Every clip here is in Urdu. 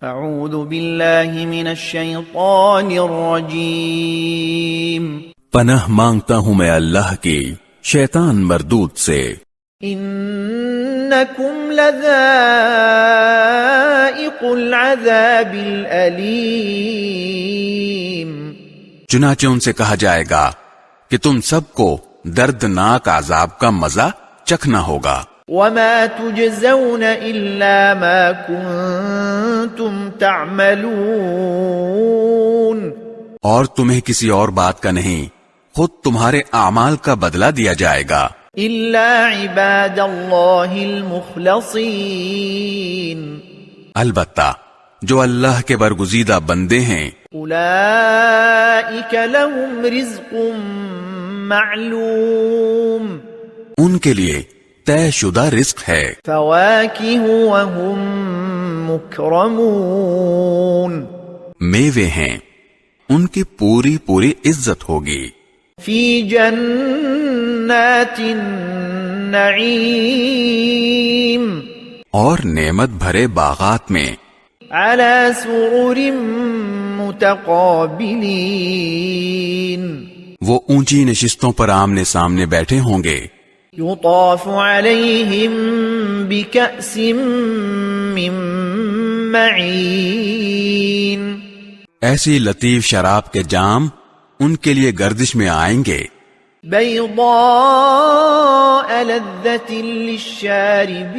اعوذ باللہ من الشیطان الرجیم پناہ مانگتا ہوں میں اللہ کی شیطان مردود سے۔ انکم لذائق العذاب الالیم، چنانچہ ان سے کہا جائے گا کہ تم سب کو دردناک عذاب کا مزہ چکھنا ہوگا۔ وما تجزون الا ما کنتم تعملون، اور تمہیں کسی اور بات کا نہیں، خود تمہارے اعمال کا بدلہ دیا جائے گا۔ الا عباد اللہ المخلصین، البتہ جو اللہ کے برگزیدہ بندے ہیں، اولئک لهم رزق معلوم، ان کے لیے طے شدہ رزق ہے۔ فواکہ وهم مکرمون، میوے ہیں، ان کی پوری پوری عزت ہوگی۔ فی جنات النعیم، اور نعمت بھرے باغات میں، علی سرر متقابلین، وہ اونچی نشستوں پر آمنے سامنے بیٹھے ہوں گے۔ یطاف علیہم بکأس من معین، ایسی لطیف شراب کے جام ان کے لیے گردش میں آئیں گے۔ بیضاء لذۃ للشاربین،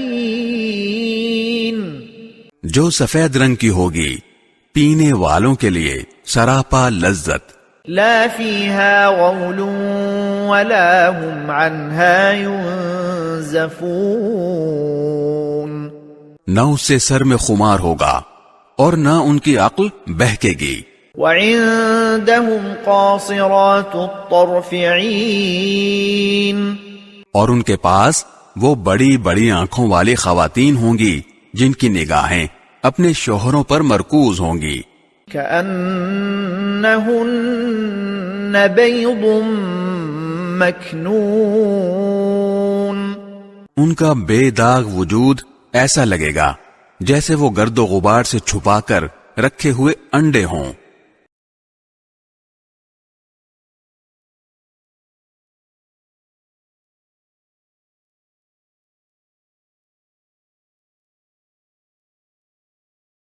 جو سفید رنگ کی ہوگی پینے والوں کے لیے سراپا لذت۔ لا فیہا غول ولا هم عنہا ينزفون، نہ اس سے سر میں خمار ہوگا اور نہ ان کی عقل بہکے گی۔ وعندهم قاصرات الطرف عین، اور ان کے پاس وہ بڑی بڑی آنکھوں والی خواتین ہوں گی جن کی نگاہیں اپنے شوہروں پر مرکوز ہوں گی۔ کأنہن بیض مکنون، ان کا بے داغ وجود ایسا لگے گا جیسے وہ گرد و غبار سے چھپا کر رکھے ہوئے انڈے ہوں۔